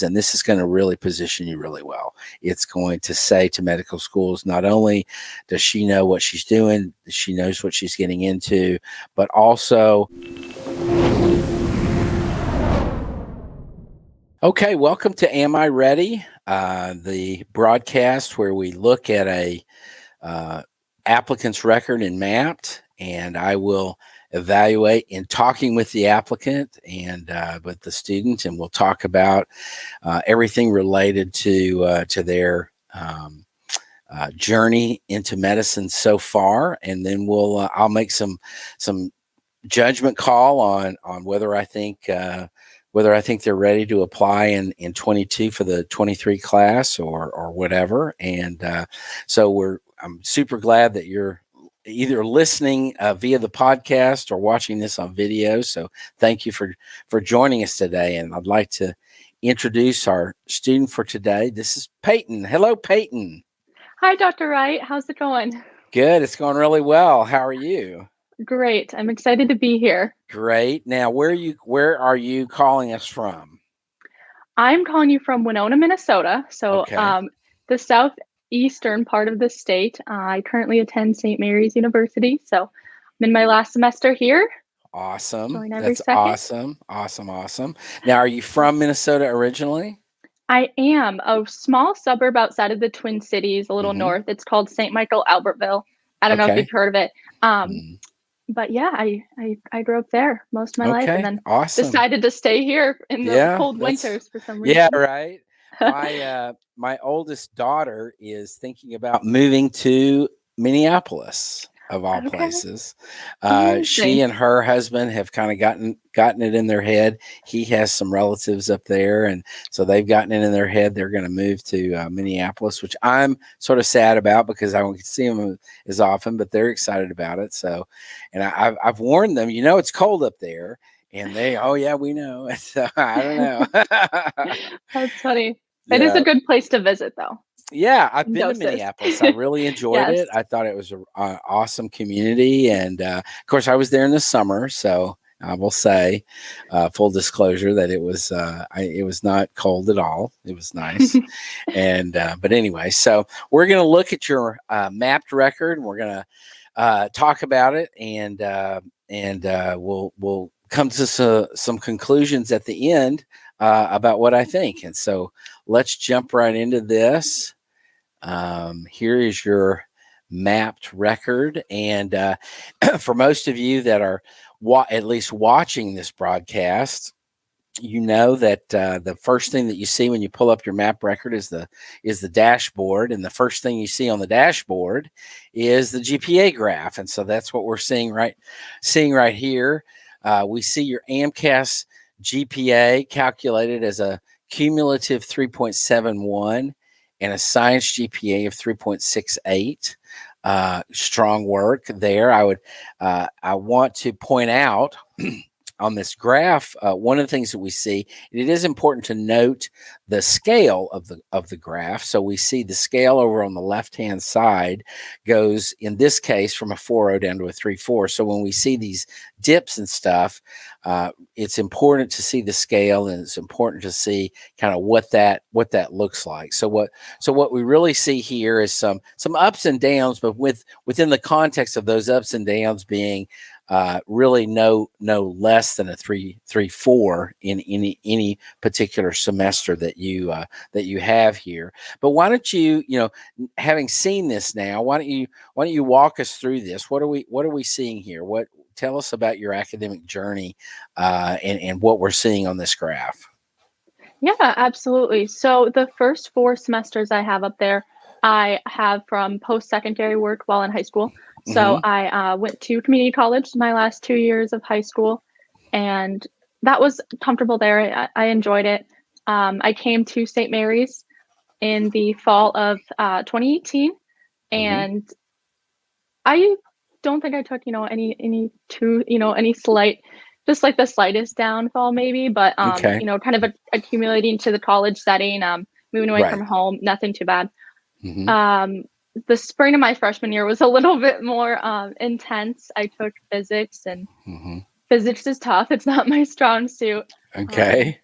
and this is going to really position you really well. It's going to say to medical schools, not only does she know what she's doing, she knows what she's getting into, but also, okay, welcome to Am I Ready? The broadcast where we look at a applicant's record in MAPT, and I will evaluate in talking with the applicant and with the student, and we'll talk about everything related to their journey into medicine so far, and then I'll make some judgment call on whether I think they're ready to apply in 22 for the 23 class or whatever. And so I'm super glad that you're either listening via the podcast or watching this on video. So thank you for joining us today. And I'd like to introduce our student for today. This is Peyton. Hello, Peyton. Hi, Dr. Wright. How's it going? Good. It's going really well. How are you? Great. I'm excited to be here. Great. Now, where are you calling us from? I'm calling you from Winona, Minnesota. So Okay. The southeastern part of the state. I currently attend St. Mary's University. So I'm in my last semester here. Awesome. Join every That's second. awesome. Now, are you from Minnesota originally? I am a small suburb outside of the Twin Cities, a little north. It's called St. Michael, Albertville. I don't know if you've heard of it. But yeah, I grew up there most of my life, and then decided to stay here in the cold winters for some reason. Yeah, right. My oldest daughter is thinking about moving to Minneapolis, of all places. She and her husband have kind of gotten it in their head. He has some relatives up there, and so they've gotten it in their head they're going to move to Minneapolis, which I'm sort of sad about because I won't see them as often, but they're excited about it. So, and I've warned them, it's cold up there, and they, oh yeah, we know. So I don't know. That's funny. It is a good place to visit, though. Yeah, I've been to Minneapolis. I really enjoyed it. I thought it was an awesome community. And of course, I was there in the summer. So I will say, full disclosure, that it was not cold at all. It was nice. But anyway, so we're going to look at your MAPT record. And we're going to talk about it. And we'll come to some conclusions at the end about what I think. And so let's jump right into this. Here is your MAPT record. And for most of you that are at least watching this broadcast, you know that the first thing that you see when you pull up your MAPT record is the dashboard. And the first thing you see on the dashboard is the GPA graph. And so that's what we're seeing right here. We see your AMCAS GPA calculated as a cumulative 3.71 and a science GPA of 3.68. Strong work there. I want to point out on this graph, one of the things that we see, it is important to note the scale of the graph. So we see the scale over on the left-hand side goes, in this case, from a 4.0 down to a 3.4. So when we see these dips and stuff, it's important to see the scale, and it's important to see kind of what that looks like. So what we really see here is some ups and downs, but within the context of those ups and downs being really no less than a 3.4 in any particular semester that you have here. But why don't you, having seen this now, why don't you walk us through this? What are we seeing here? Tell us about your academic journey and what we're seeing on this graph. Yeah, absolutely. So the first 4 semesters I have up there, I have from post-secondary work while in high school. So I went to community college my last 2 years of high school, and that was comfortable there. I enjoyed it. I came to St. Mary's in the fall of 2018, and I don't think I took any slight, just like the slightest downfall maybe, but kind of accumulating to the college setting, moving away from home, nothing too bad. The spring of my freshman year was a little bit more intense. I took physics, and physics is tough. It's not my strong suit. Okay.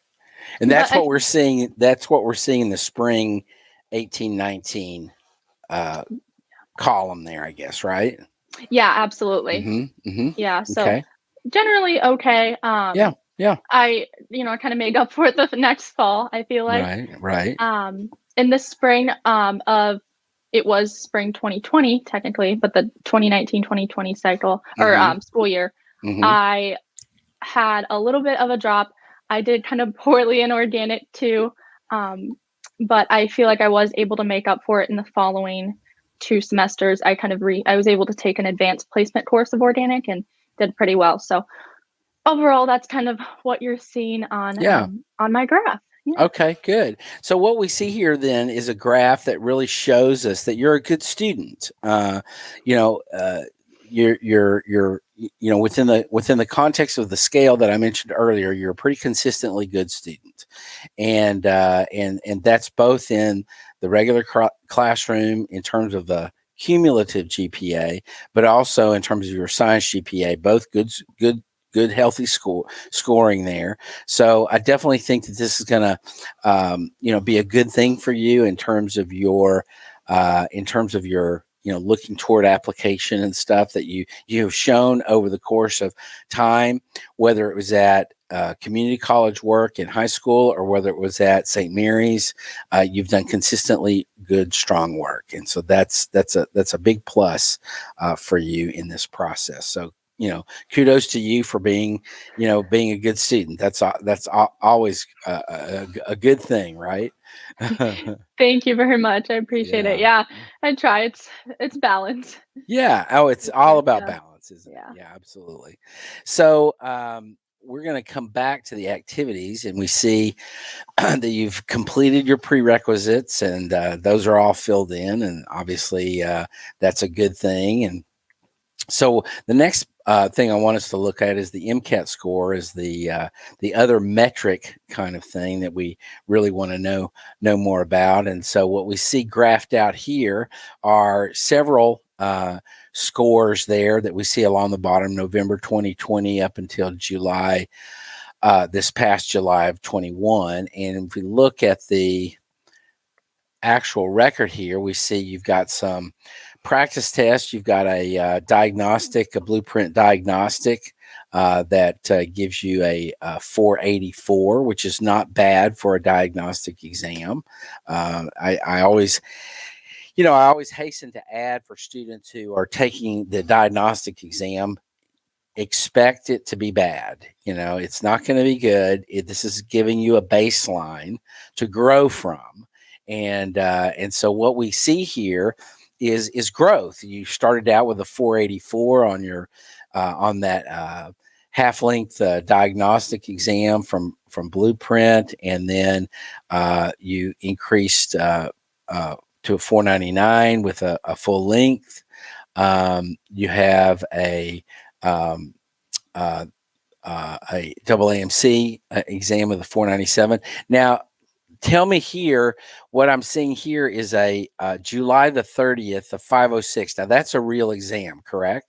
And But that's what we're seeing. That's what we're seeing in the spring 1819 column there, I guess, right? yeah, absolutely. Mm-hmm. Yeah. Mm-hmm. So Okay. generally okay. Yeah. Yeah. I, kind of made up for it the next fall, I feel like. Right. Right. In the spring of it was spring 2020 technically, but the 2019-2020 cycle or Mm-hmm. school year, Mm-hmm. I had a little bit of a drop. I did kind of poorly in organic too, but I feel like I was able to make up for it in the following 2 semesters. I was able to take an advanced placement course of organic and did pretty well. So overall, that's kind of what you're seeing Yeah. on my graph. Yeah. Okay, good. So what we see here then is a graph that really shows us that you're a good student. You know, within the context of the scale that I mentioned earlier, you're a pretty consistently good student, and that's both in the regular classroom in terms of the cumulative GPA, but also in terms of your science GPA. Both good healthy scoring there. So I definitely think that this is going to, be a good thing for you in terms of your, looking toward application and stuff that you have shown over the course of time, whether it was at community college work in high school or whether it was at St. Mary's, you've done consistently good, strong work, and so that's a big plus for you in this process. So kudos to you for being a good student. That's always a good thing, right? Thank you very much. I appreciate it. Yeah. Yeah, I try. It's balance. Yeah. Oh, it's For all sure. about Yeah. balance, isn't it? Yeah. Yeah, absolutely. So, we're going to come back to the activities, and we see that you've completed your prerequisites, and those are all filled in, and obviously that's a good thing. And so the next thing I want us to look at is the MCAT score, is the other metric kind of thing that we really want to know more about. And so what we see graphed out here are several scores there that we see along the bottom, November 2020 up until July, this past July of 21. And if we look at the actual record here, we see you've got some practice tests. You've got a diagnostic, a blueprint diagnostic that gives you a 484, which is not bad for a diagnostic exam. I always hasten to add for students who are taking the diagnostic exam, expect it to be bad. It's not going to be good. This is giving you a baseline to grow from. And so what we see here is growth. You started out with a 484 on your on that half length diagnostic exam from Blueprint, and then you increased to a 499 with a full length. You have a double AMC exam with a 497. Now, tell me here, what I'm seeing here is a July the 30th of 506. Now, that's a real exam, correct?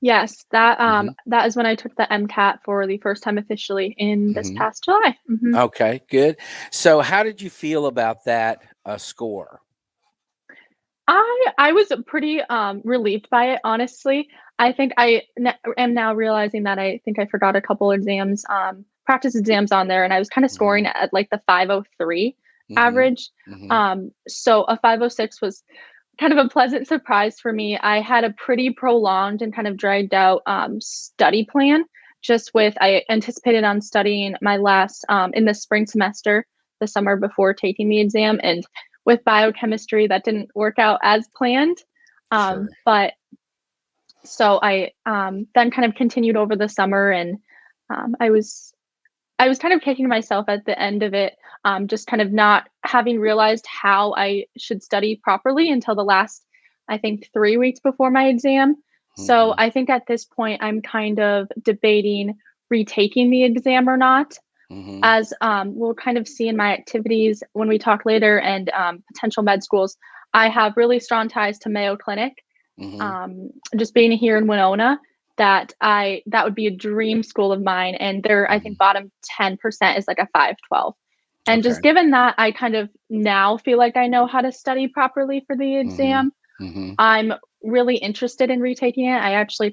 Yes, that Mm-hmm. that is when I took the MCAT for the first time officially in this Mm-hmm. past July. Mm-hmm. Okay, good. So, how did you feel about that score? I was pretty relieved by it, honestly. I think am now realizing that I think I forgot a couple exams, practice exams on there, and I was kind of Mm-hmm. scoring at like the 503 Mm-hmm. average. Mm-hmm. So a 506 was kind of a pleasant surprise for me. I had a pretty prolonged and kind of dragged out study plan. I anticipated on studying my last in the spring semester, the summer before taking the exam, and with biochemistry that didn't work out as planned. Sure. But so I then kind of continued over the summer, and I was kind of kicking myself at the end of it, just kind of not having realized how I should study properly until the last, I think, 3 weeks before my exam. So Mm-hmm. I think at this point, I'm kind of debating retaking the exam or not. Mm-hmm. As we'll kind of see in my activities when we talk later, and potential med schools, I have really strong ties to Mayo Clinic. Mm-hmm. Just being here in Winona, that would be a dream school of mine, and I think bottom 10% is like a 512. And Okay. just given that I kind of now feel like I know how to study properly for the Mhm. exam, Mhm. I'm really interested in retaking it. I actually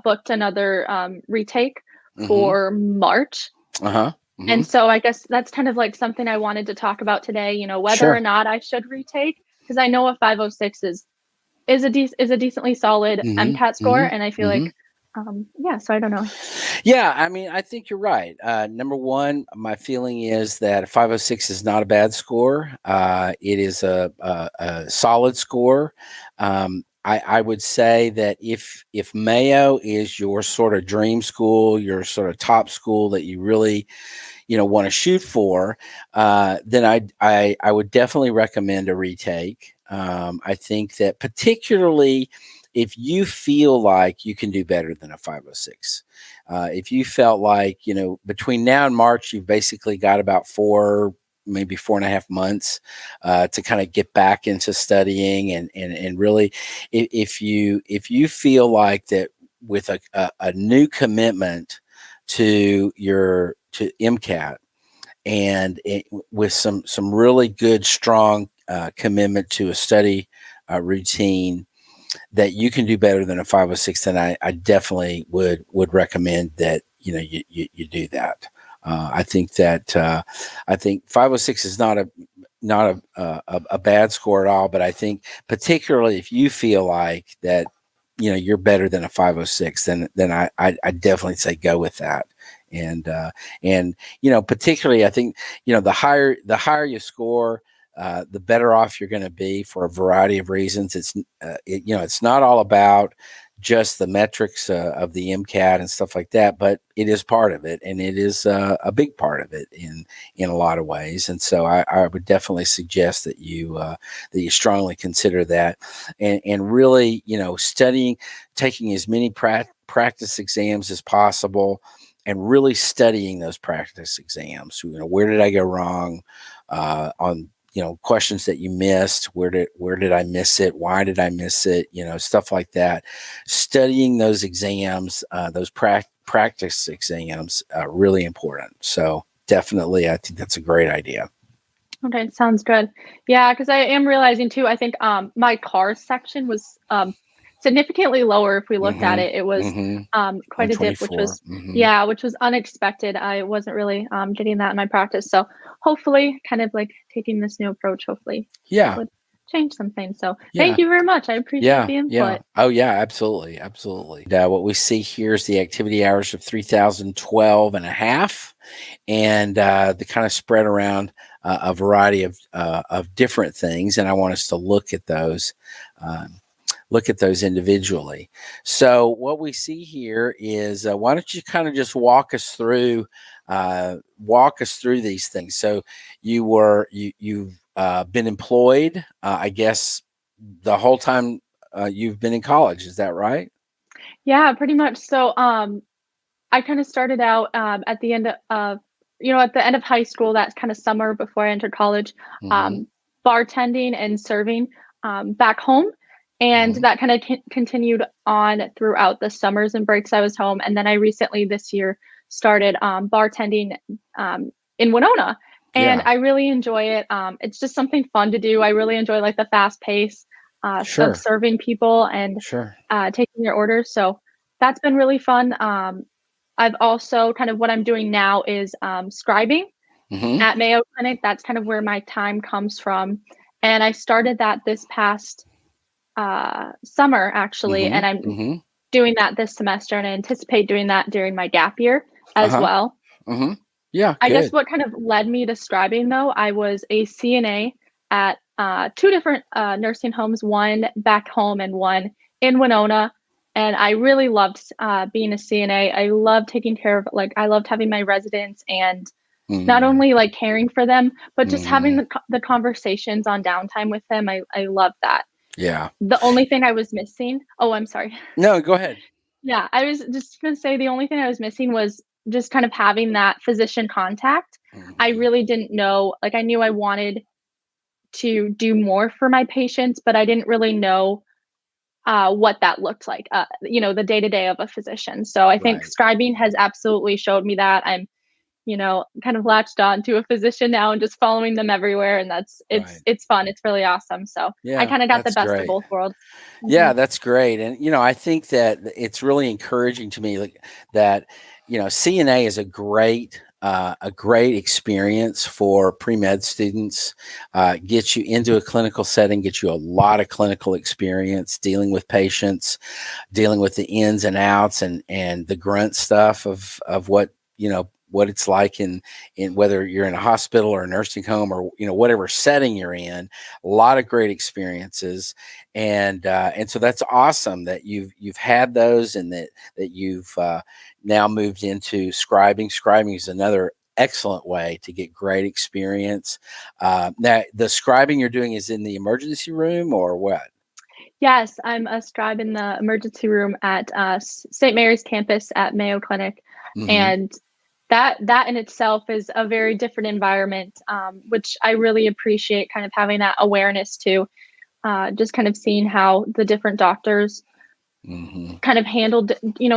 booked another retake Mhm. for March. Uh-huh. And Mhm. so I guess that's kind of like something I wanted to talk about today, whether or Sure. not I should retake, because I know a 506 is a decently solid Mhm. MCAT score, Mhm. and I feel Mhm. like, yeah, so I don't know. Yeah, I mean, I think you're right. Number one, my feeling is that a 506 is not a bad score. It is a solid score. I would say that if Mayo is your sort of dream school, your sort of top school that you really want to shoot for, then I would definitely recommend a retake. I think that particularly if you feel like you can do better than a 506, if you felt like between now and March you've basically got about maybe 4.5 months to kind of get back into studying and really if you feel like that with a new commitment to MCAT and with some really good strong commitment to a study routine that you can do better than a 506, then I definitely would recommend that you do that. I think 506 is not a bad score at all, but I think particularly if you feel like that you're better than a 506, then I definitely say go with that. And particularly I think the higher you score, the better off you're going to be for a variety of reasons. It's not all about just the metrics of the MCAT and stuff like that, but it is part of it, and it is a big part of it in a lot of ways. And so I would definitely suggest that you strongly consider that, and really studying, taking as many practice exams as possible, and really studying those practice exams. Where did I go wrong on questions that you missed? Where did I miss it? Why did I miss it? Stuff like that. Studying those exams, those practice exams, really important. So definitely, I think that's a great idea. Okay, sounds good. Yeah, because I am realizing too, I think my cars section was significantly lower if we looked at Mm-hmm. it. It was Mm-hmm. quite a dip, which 124. was, Mm-hmm. yeah, which was unexpected. I wasn't really getting that in my practice. So hopefully, kind of like taking this new approach, hopefully that Yeah. would change something. So Yeah. thank you very much. I appreciate Yeah, the yeah. input. Oh, yeah, absolutely, absolutely. What we see here is the activity hours of 3,012 and a half, and the kind of spread around a variety of different things. And I want us to um, look at those individually. So what we see here is why don't you kind of just walk us through these things. So you've been employed, I guess, the whole time you've been in college. Is that right? Yeah, pretty much. So I kind of started out at the end of, at the end of high school, that kind of summer before I entered college, Mm-hmm. um, bartending and serving back home. And Mm-hmm. that kind of continued on throughout the summers and breaks I was home. And then I recently this year started bartending in Winona. And Yeah. I really enjoy it. It's just something fun to do. I really enjoy like the fast pace of Sure. serving people and Sure. taking their orders. So that's been really fun. I've also kind of what I'm doing now is scribing Mm-hmm. at Mayo Clinic. That's kind of where my time comes from. And I started that this past summer, actually. Mm-hmm. And I'm Mm-hmm. doing that this semester. And I anticipate doing that during my gap year as Uh-huh. well. Mm-hmm. Yeah. I guess Good. what kind of led me to scribing, though, I was a CNA at two different nursing homes, one back home and one in Winona. And I really loved being a CNA. I loved taking care of, like, I loved having my residents and not Mm-hmm. only like caring for them, but just having Mm-hmm. the conversations on downtime with them. I love that. Yeah. The only thing I was missing, oh, I'm sorry. No, go ahead. Yeah, I was just gonna say the only thing I was missing was just kind of having that physician contact. I Mm-hmm. really didn't know, like I knew I wanted to do more for my patients, but I didn't really know what that looked like, the day to day of a physician. So I think Right. scribing has absolutely showed me that. I'm kind of latched on to a physician now and just following them everywhere. And Right. it's fun. It's really awesome. So I Yeah, kind of got the that's best of great. both worlds. Yeah, Mhm. that's great. And I think that it's really encouraging to me, like that, CNA is a great experience for pre-med students. Gets you into a clinical setting, gets you a lot of clinical experience dealing with patients, dealing with the ins and outs and the grunt stuff of what what it's like in whether you're in a hospital or a nursing home or whatever setting you're in. A lot of great experiences, and so that's awesome that you've had those, and that you've now moved into scribing. Scribing is another excellent way to get great experience. Now the scribing you're doing is in the emergency room or what? Yes, I'm a scribe in the emergency room at St. Mary's campus at Mayo Clinic, Hmm. and that in itself is a very different environment, which I really appreciate. Kind of having that awareness to just kind of seeing how the different doctors Hmm. kind of handled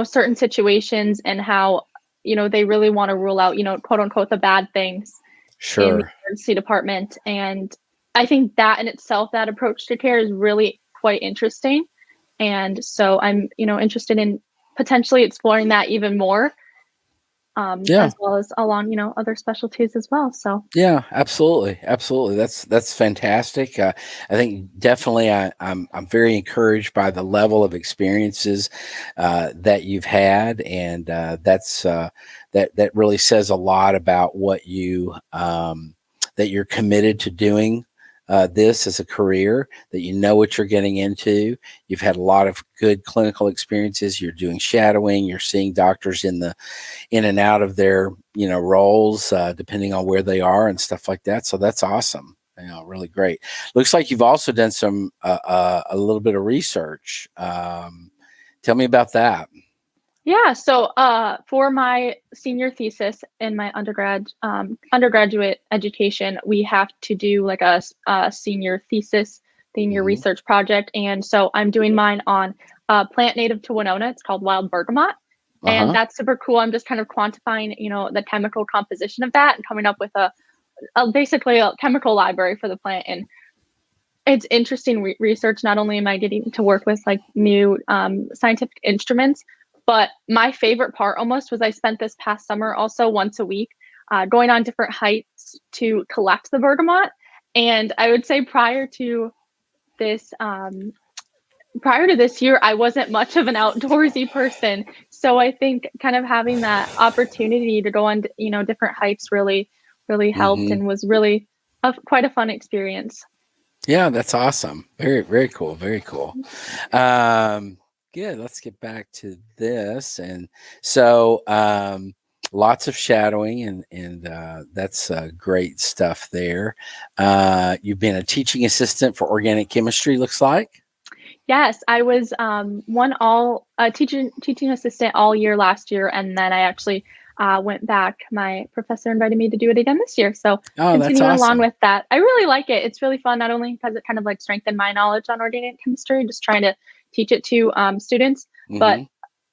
certain situations and how they really want to rule out quote unquote the bad things in the Sure. emergency department. And I think that in itself, that approach to care is really quite interesting. And so I'm, interested in potentially exploring that even more, Yeah. as well as along, other specialties as well. So Yeah, absolutely, absolutely. That's fantastic. I think definitely, I'm very encouraged by the level of experiences that you've had, and that really says a lot about what that you're committed to doing. This as a career, that you know what you're getting into. You've had a lot of good clinical experiences. You're doing shadowing. You're seeing doctors in and out of their roles, depending on where they are and stuff like that. So that's awesome. Really great. Looks like you've also done a little bit of research. Tell me about that. yeah, so for my senior thesis in my undergraduate education, we have to do like a senior thesis, senior Hmm. research project, and so I'm doing mine on a plant native to Winona. It's called wild bergamot, Uh and huh. that's super cool. I'm just kind of quantifying, the chemical composition of that and coming up with basically a chemical library for the plant. And it's interesting research. Not only am I getting to work with like new scientific instruments, but my favorite part almost was I spent this past summer also once a week going on different hikes to collect the bergamot. And I would say this, um, prior to this year, I wasn't much of an outdoorsy person. So I think kind of having that opportunity to go on, different hikes really helped Hmm. and was really quite a fun experience. Yeah, that's awesome. Very, very cool. Very cool. Um, Good. Let's get back to this. And so, lots of shadowing, and that's great stuff there. You've been a teaching assistant for organic chemistry. Looks like. Yes, I was one all teaching assistant all year last year, and then I actually went back. My professor invited me to do it again this year, so Oh, that's continuing along awesome. with that. I really like it. It's really fun, not only because it kind of like strengthened my knowledge on organic chemistry, just trying to teach it to students, but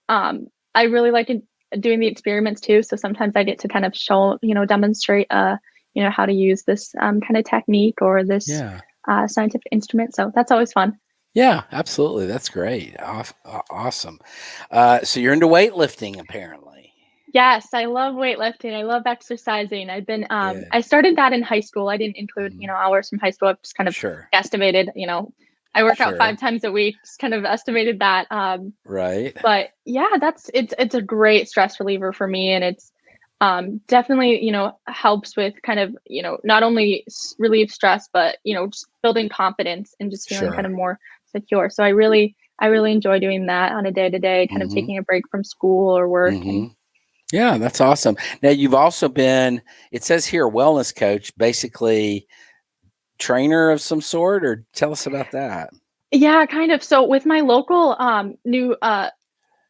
Hmm. I really like doing the experiments too. So sometimes I get to kind of show, demonstrate, how to use this kind of technique or this Yeah. scientific instrument. So that's always fun. Yeah, absolutely. That's great. Awesome. So you're into weightlifting, apparently. Yes, I love weightlifting. I love exercising. Good. I started that in high school. I didn't include, Mhm. hours from high school. I've just kind of Sure. estimated, I work out Sure. 5 times a week, just kind of estimated that. Right. But yeah, it's a great stress reliever for me. And it's definitely, helps with kind of, not only relieve stress, but, just building confidence and just feeling kind of Sure. more secure. So I really enjoy doing that on a day to day, kind of Hmm. taking a break from school or work. Hmm. And Yeah, that's awesome. Now you've also been, it says here, wellness coach, basically trainer of some sort, or tell us about that. yeah, kind of. So with my local new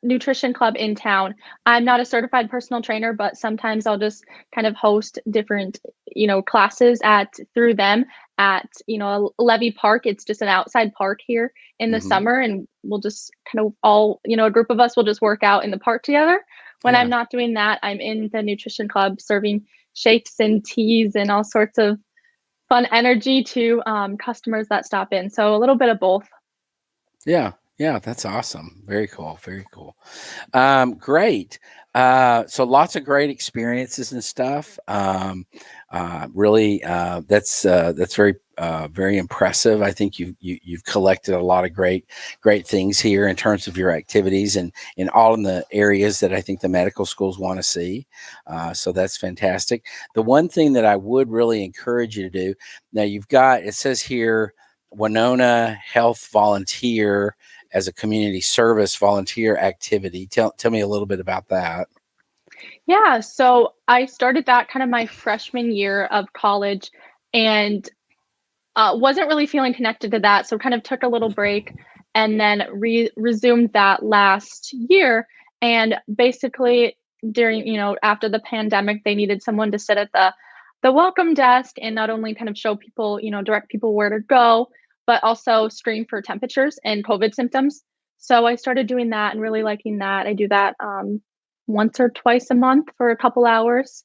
nutrition club in town, I'm not a certified personal trainer, but sometimes I'll just kind of host different, classes at through them. at, Levy Park. It's just an outside park here in the Hmm. summer, and we'll just kind of all, a group of us will just work out in the park together. When I'm Yeah. not doing that, I'm in the nutrition club serving shakes and teas and all sorts of fun energy to customers that stop in. So a little bit of both. Yeah. Yeah. That's awesome. Very cool. Very cool. Great. So lots of great experiences and stuff. Really, that's very impressive. I think you've collected a lot of great things here in terms of your activities and in all in the areas that I think the medical schools want to see. So that's fantastic. The one thing that I would really encourage you to do now, it says here Winona Health Volunteer as a community service volunteer activity. Tell me a little bit about that. Yeah, so I started that kind of my freshman year of college, and wasn't really feeling connected to that, so kind of took a little break and then resumed that last year. And basically, during after the pandemic, they needed someone to sit at the welcome desk and not only kind of show people, direct people where to go, but also screen for temperatures and COVID symptoms. So I started doing that and really liking that. I do that once or twice a month for a couple hours,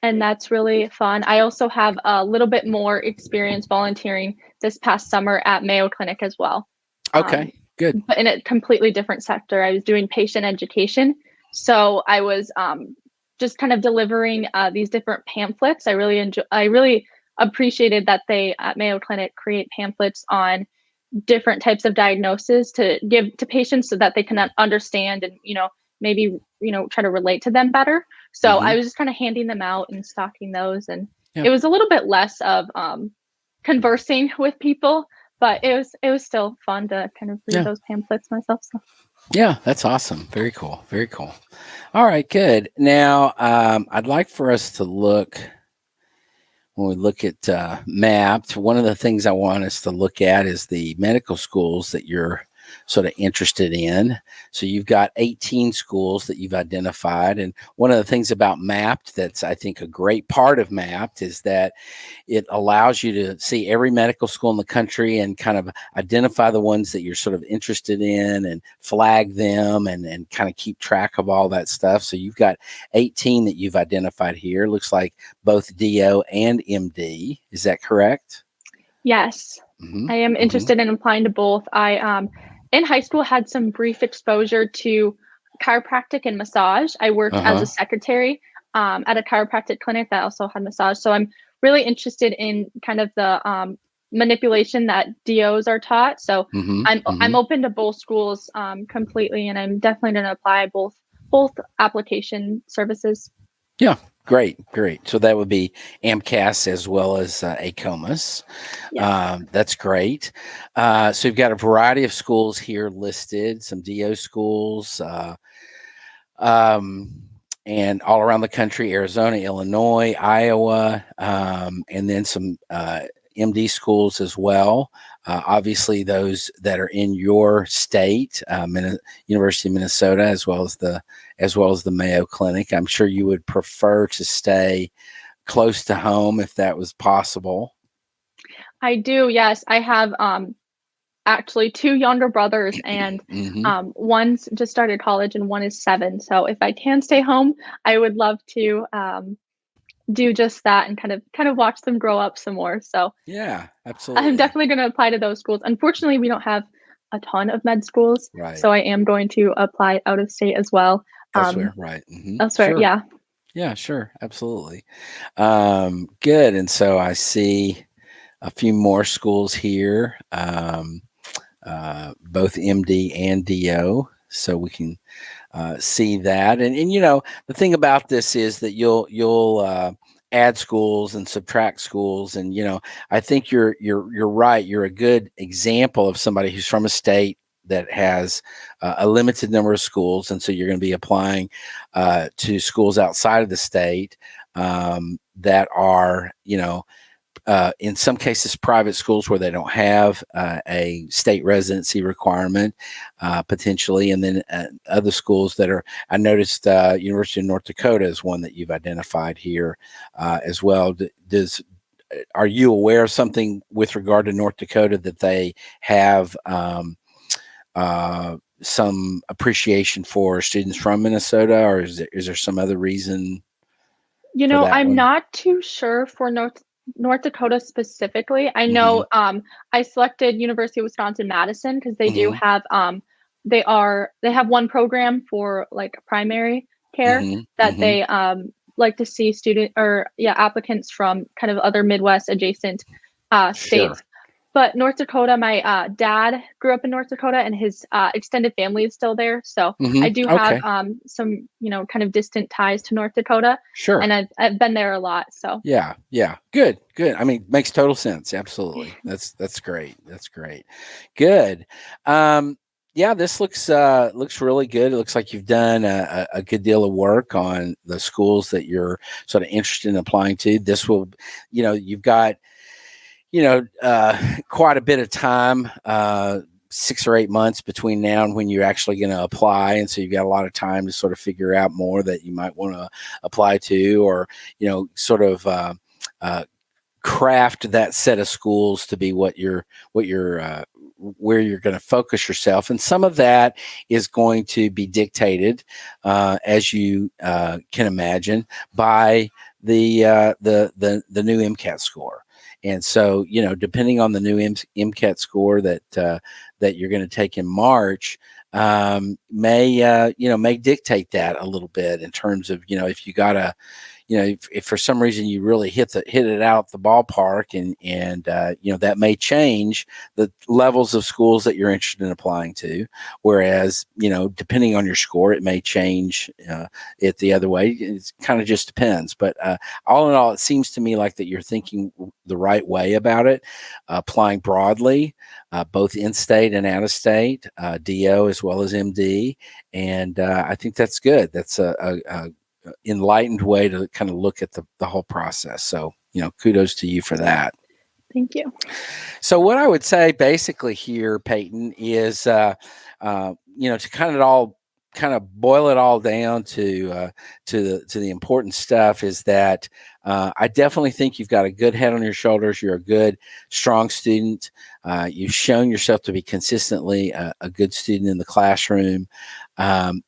and that's really fun. I also have a little bit more experience volunteering this past summer at Mayo Clinic as well. Um, Okay, good. but in a completely different sector. I was doing patient education. So I was just kind of delivering these different pamphlets. I really appreciated that they at Mayo Clinic create pamphlets on different types of diagnosis to give to patients so that they can understand and maybe try to relate to them better. So Hmm. I was just kind of handing them out and stocking those, and Yeah, it was a little bit less of conversing with people, but it was still fun to kind of read yeah, those pamphlets myself. So yeah. That's awesome. Very cool. Very cool. All right, good. Now, I'd like for us to look when we look at mapped. One of the things I want us to look at is the medical schools that you're sort of interested in. So you've got 18 schools that you've identified. And one of the things about mapped that's, I think, a great part of mapped is that it allows you to see every medical school in the country and kind of identify the ones that you're sort of interested in and flag them and kind of keep track of all that stuff. So you've got 18 that you've identified here. Looks like both DO and MD. Is that correct? yes, Hmm. I am Hmm. interested in applying to both. I in high school had some brief exposure to chiropractic and massage. I worked as a Uh-huh. secretary at a chiropractic clinic that also had massage. So I'm really interested in kind of the manipulation that DOs are taught. So Hmm. I'm Hmm. open to both schools completely, and I'm definitely going to apply both application services. Yeah. Great, great. So that would be AMCAS as well as ACOMAS. Yes. That's great. So you've got a variety of schools here listed, some DO schools, um, and all around the country: Arizona, Illinois, Iowa, and then some MD schools as well. Obviously, those that are in your state, University of Minnesota, as well as the Mayo Clinic. I'm sure you would prefer to stay close to home if that was possible. I do. Yes, I have actually two younger brothers, and Hmm. one's just started college and one is 7. So if I can stay home, I would love to do just that and kind of watch them grow up some more. So Yeah, I'm absolutely. definitely going to apply to those schools. Unfortunately, we don't have a ton of med schools, Right. so I am going to apply out of state as well. Elsewhere. Right. Hmm. Elsewhere, Sure. yeah. Yeah, sure. Absolutely. Good. And so I see a few more schools here, both MD and DO. So we can see that. And the thing about this is that you'll add schools and subtract schools. And I think you're right. You're a good example of somebody who's from a state that has a limited number of schools, and so you're going to be applying to schools outside of the state that are in some cases private schools where they don't have a state residency requirement potentially, and then other schools that are. I noticed University of North Dakota is one that you've identified here as well. are you aware of something with regard to North Dakota that they have some appreciation for students from Minnesota, or is there some other reason for that I'm one? not too sure for North Dakota specifically. I Hmm. know I selected University of Wisconsin-Madison because they do Hmm. have they have one program for like primary care Hmm. that Hmm. they like to see applicants from kind of other Midwest adjacent Sure. states. But North Dakota, my dad grew up in North Dakota, and his extended family is still there. So Hmm. I do have Okay. some, kind of distant ties to North Dakota, and Sure. I've been there a lot. So Yeah. Yeah. Good. Good. I mean, makes total sense. Absolutely. That's great. That's great. Good. Um, yeah, this looks really good. It looks like you've done a good deal of work on the schools that you're sort of interested in applying to. This will, you've got quite a bit of time, 6 or 8 months between now and when you're actually going to apply. And so you've got a lot of time to sort of figure out more that you might want to apply to, or, sort of craft that set of schools to be where you're going to focus yourself. And some of that is going to be dictated, as you can imagine, by the new MCAT score. And so, depending on the new MCAT score that you're going to take in March, may dictate that a little bit in terms of, if you got to, if for some reason you really hit it out the ballpark, and that may change the levels of schools that you're interested in applying to. Whereas, depending on your score, it may change it the other way. It kind of just depends. But all in all, it seems to me like that you're thinking the right way about it, applying broadly, both in-state and out-of-state, DO as well as MD, and I think that's good. That's a enlightened way to kind of look at the whole process. So, kudos to you for that. thank you. So, what I would say basically here, Peyton, is to kind of boil it all down to the important stuff, is that I definitely think you've got a good head on your shoulders. You're a good, strong student. You've shown yourself to be consistently a good student in the classroom,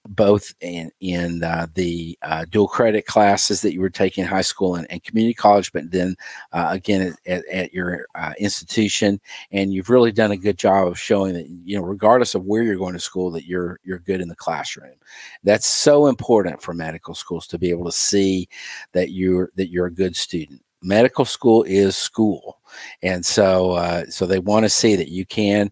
both in the dual credit classes that you were taking in high school and community college, but then again at your institution. And you've really done a good job of showing that, regardless of where you're going to school, that you're good in the classroom. That's so important for medical schools, to be able to see that you're a good student. Medical school is school, and so they want to see that you can,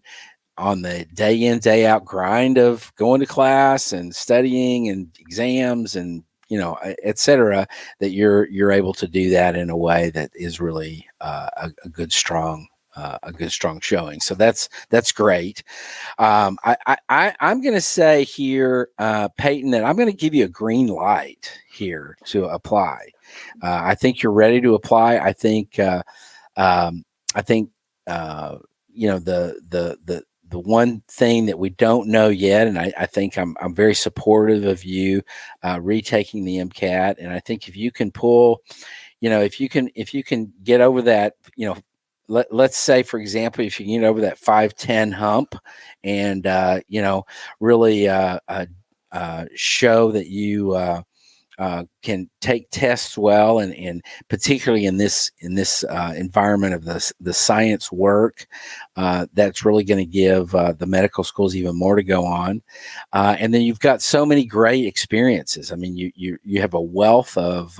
on the day in day out grind of going to class and studying and exams and et cetera, that you're able to do that in a way that is really a good strong showing. So that's great. I'm going to say here, Peyton, that I'm going to give you a green light here to apply. I think you're ready to apply. I think um, I think the one thing that we don't know yet, and I think I'm very supportive of you retaking the MCAT, and I think if you can pull, if you can get over that, let's say, for example, if you can get over that 510 hump, and really show that you can take tests well, and particularly in this environment of the science work, that's really going to give the medical schools even more to go on. And then you've got so many great experiences. I mean, you have a wealth of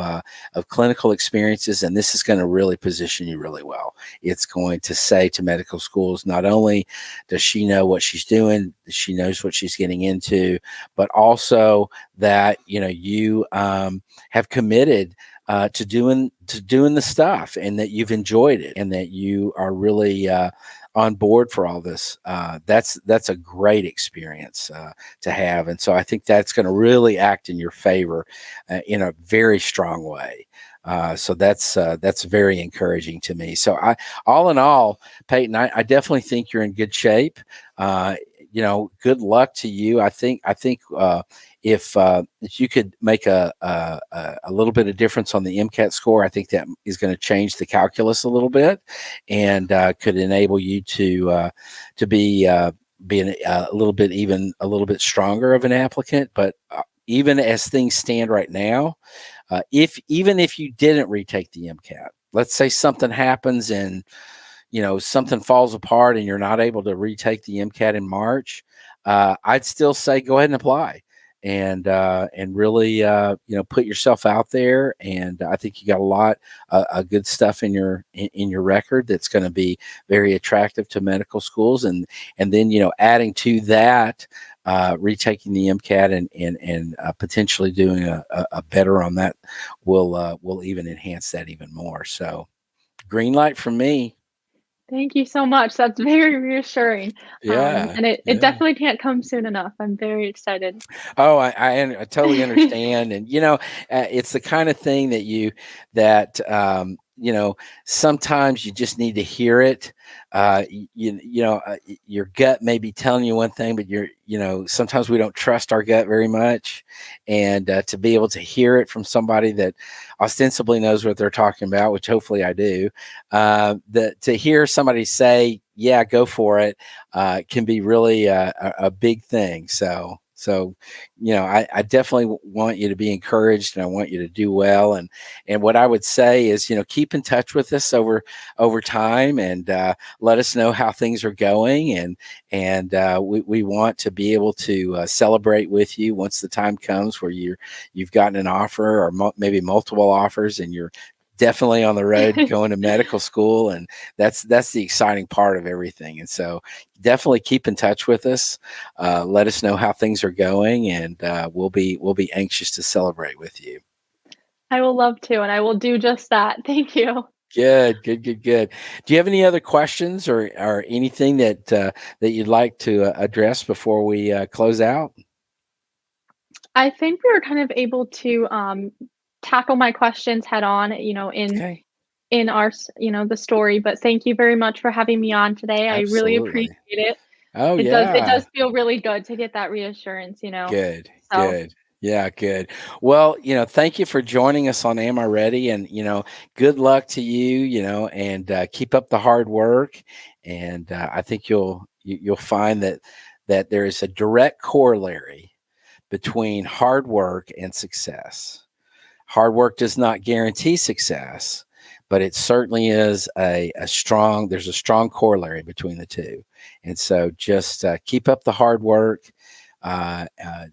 clinical experiences, and this is going to really position you really well. It's going to say to medical schools, not only does she know what she's doing, she knows what she's getting into, but also that you have committed to doing the stuff, and that you've enjoyed it, and that you are really on board for all this. That's a great experience to have, and so I think that's going to really act in your favor in a very strong way. So that's very encouraging to me. So all in all, Peyton, I definitely think you're in good shape. good luck to you. If you could make a little bit of difference on the MCAT score, I think that is going to change the calculus a little bit, and could enable you to be a little bit, even a little bit stronger of an applicant. But even as things stand right now, even if you didn't retake the MCAT, let's say something happens and something falls apart and you're not able to retake the MCAT in March, I'd still say go ahead and apply, and really put yourself out there. And I think you got a lot of good stuff in your record that's going to be very attractive to medical schools, and then adding to that, retaking the MCAT and potentially doing a better on that will even enhance that even more. So green light from me. Thank you so much. That's very reassuring. Yeah, And it yeah. definitely can't come soon enough. I'm very excited. Oh, I totally understand, and it's the kind of thing that sometimes you just need to hear it. Your gut may be telling you one thing, but sometimes we don't trust our gut very much, and to be able to hear it from somebody that ostensibly knows what they're talking about, which hopefully I do, that to hear somebody say, "Yeah, go for it," can be really a big thing. So, I definitely want you to be encouraged, and I want you to do well. And what I would say is, keep in touch with us over time, and let us know how things are going. And we want to be able to celebrate with you once the time comes where you've gotten an offer, or maybe multiple offers, and you're definitely on the road going to medical school. And that's the exciting part of everything. And so definitely keep in touch with us. Let us know how things are going, and we'll be anxious to celebrate with you. I will love to, and I will do just that. Thank you. Good, good, good, good. Do you have any other questions or anything that you'd like to address before we close out? I think we were kind of able to tackle my questions head on, Okay. in our, the story. But thank you very much for having me on today. I really appreciate Absolutely. it. Oh It yeah. does feel really good to get that reassurance. Good, So good. Yeah, good. Well, thank you for joining us on Am I Ready? And, good luck to you, and keep up the hard work. And I think you'll find that there is a direct corollary between hard work and success. Hard work does not guarantee success, but it certainly is there's a strong corollary between the two. And so just keep up the hard work. Uh, uh,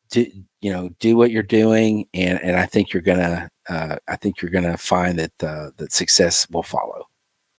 do what you're doing, and I think you're gonna find that that success will follow.